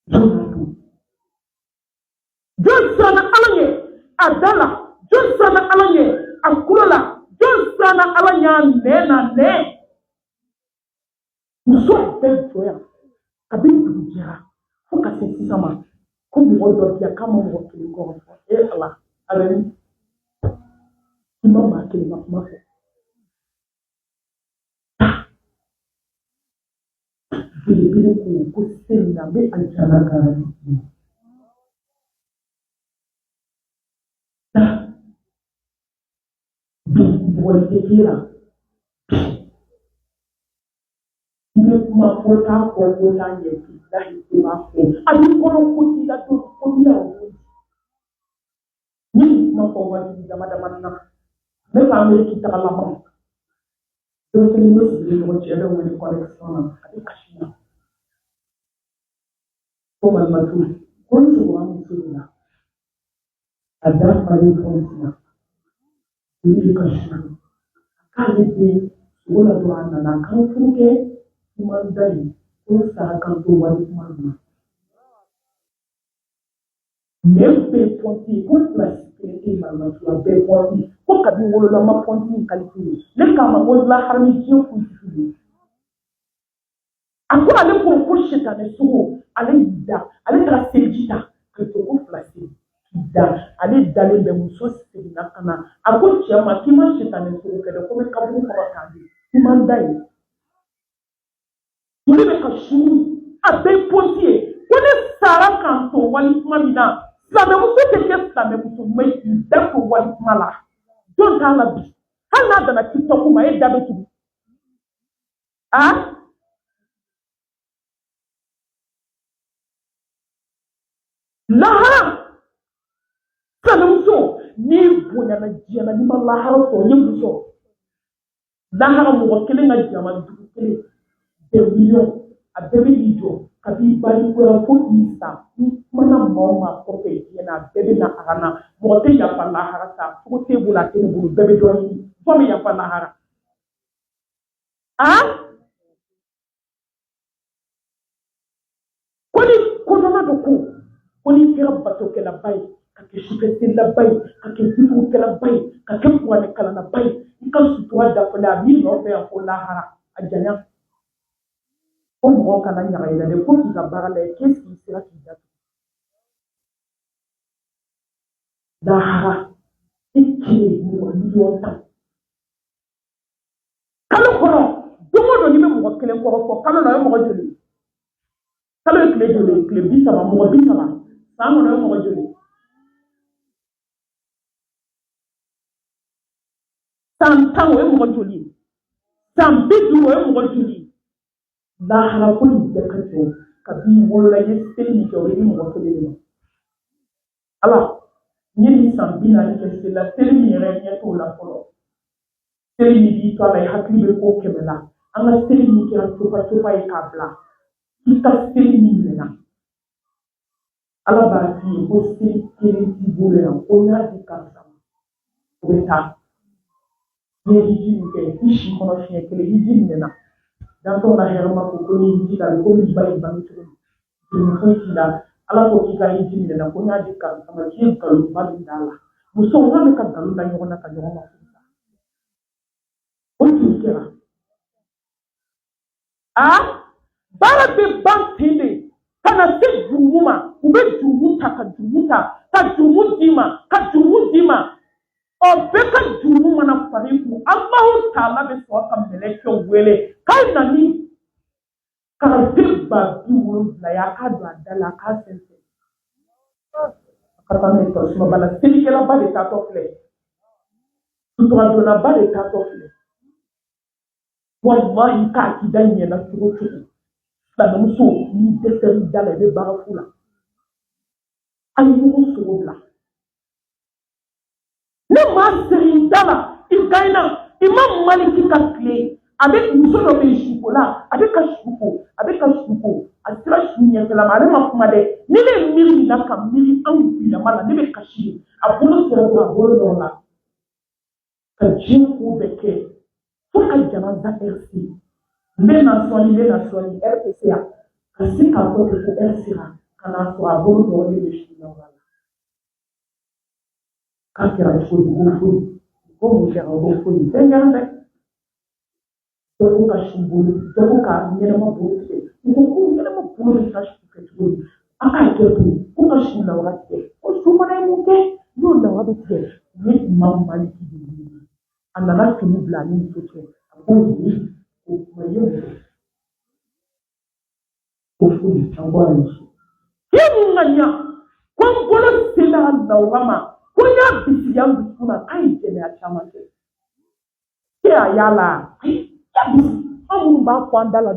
Jonathan. Johnson Alanye, Adala, Johnson Alanye, Akulala, Johnson Alanya, Nena, Ne. Nous sommes belles frères. Avec du dia, faut qu'à ce moment, comme on doit dire, comme on voit le corps, et Allah, allez, il m'a marqué le mot. Je l'ai dit que c'est une amie à Janaga. Ma fota ko la ye la hi ma ko abi ko ko ti la to ko ya o ni ma ko wa di dama na me fa me ki ta la ma to te ni mo si ko che le woni connection na abi kashina ko ma ma tu ko so wa mi so na ada fa ni ko na ni kashina ka ni bi wala do ana na kan fuke Mandai, pour ça, quand on voit les mandats. Même les pointis, pour la sécurité, maman, tu as des pointis. Pour qu'à bien le lama pointis qualité. Les camarades la harmition pour utiliser. Encore aller pour coucher ta maison, aller da, aller tracer l'ita, que tu ouvres la série. Da, aller d'aller les mousseaux, c'est une affaire. À quoi tu as ma qui mange ta maison, que le premier cabou pour attendre. Tu mandai. Tu ne peux chou à des potiers. On est Sarah quand on voit les mamina. Ça me vous fait que ça me vous met d'un pour voir les malas. Don't tell la vie. Elle n'a dans la petite tombe, mais d'habitude. Hein? Là, ça me vous ni vous n'avez pas dit à la nimba là, alors ni vous so. Là, on va quel est la diamant du des millions. A bébé ijo kabi bali ko fo isa mana mama ko pe yana bébé na arana mo te ya pa la harata ko te bula te bulu bébé do ni fo mi ya pa la hara ah ko ni ko na do ko ni kira bato ke la bay ka ke shike la bay ka ke bifu ke la bay ka ke ko ne kala na bay ka su to da ko la mi no pe ko la hara ajanya. Comme on a des fois qui va parler, qu'est-ce qui sera qui date? Dahara, et qui est million temps. Quand le coran, tout le monde dit même que le coran, quand on a un mot de lui, quand le clé de lui, clé bisama, mot bisama, ça on a un mot de lui. Sans temps, un mot de lui. Sans bidou, un mot de lui. Dahara, pour lui, des chrétiens, kabi, wala, yé, ni qui aurait dit mon de lui. Alors, ni sambina ni la telemi renya to la polo telemi di to la hakli be ko kemela anga telemi ki ran to pa e kabla kita telemi lena ala ba ti ko sti ti bule na ko na di kansa ko ta ni di ke ishi kono shi ke le di lena dan to na hero ma ko ni di ka ko ni ba ni to ni ko ti da ala ko ki ka di lena ko na di kansa ma ki ka lu ba di dala muso ngame ka dalu da nyona ka nyona futa o ti kera bara be bantinde kana se jumuma ube jumuta ka jumudima o be ka jumuma na fariku Allahu Ta'ala be so ka meleke wele kai nani ka tibba biwu la ya ka do adala ka sense katane to so bala tilikela ba de ta to fle tuwa do na ba de ta to fle wallahi ka ki danye na tuwo da muso ni deseri dala be barafula ayu so bla ne ma seri dala ikaina imam maliki ka clé avec muso do be shukola avec ka shuko asira shunya kala male ma kuma de ne le miri na ka miri an bila mala ne be kashi abulu sera ko abulu do la ka jinku beke fo ka jama da RC mais na soni RPCA kasi ka ko RCA kana so aboro do wani mishi na wala ka kira shi ko mu shi ko sai ga da ko ka shi bulu ko ka ne ma bulu ko ne ma bulu ka shi ka bulu aka ke ko ka shi na wala ko su ma ne mu ke no na wala ke ne ma maliki di anana fini bila ni so ce ko ni ko ma yo ko fu angwa ni yin nganya ko bolo sila na wama ko ya bisi ya bisuna ai je ne a chama ke ayala ya bisi amun ba kwanda la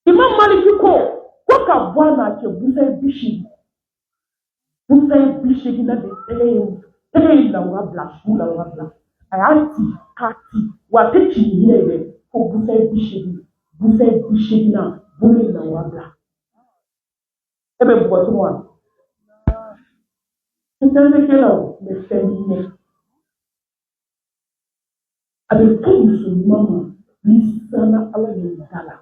Imam Maliki ko ka bwana ke busai bishi gina de tele la wa bla su la wa bla ayati kati wa techi ni de ko busai bishi gina bule la wa bla ebe bo to wa tele ke la me femine abe ko su mama ni sana ala ni dala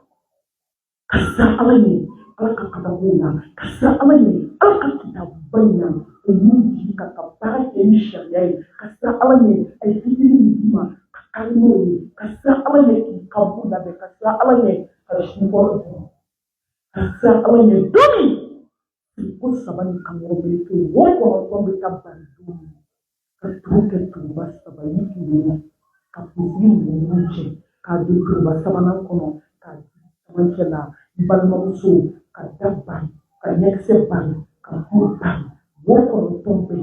kasa ala ni ala ka kadabuna kasa ala ni ala ka kitabaina emuji ka kabara ni sharia kasa ala ni ai fitiri mtima kakano ni kasa ala ni kabuna be kasa ala ni ashimbo kasa ala ni dumi ko sabani kamero be ke wo ko be tabban dumi ka tuke tuba sabani ki ka puzi ni ka duku ba sabana kono ka manchela balmamuso ka dabba ka nekse ban ka kurban woko tombe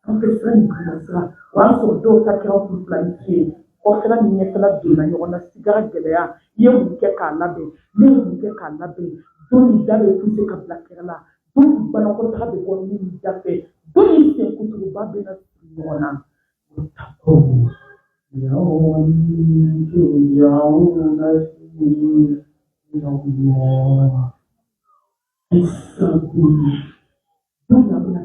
an pe san kuma wa so do ka kira ku planiki o kala ni nyekala de na yona sigara gelea ye mu ke ka labe ne mu ke ka labe do ni dabe ku se ka blakela do bana ko ta be ko ni dabe do ni se ku tu ba be na yona ko يوم ترجعون فيه إلى الله السبيل دون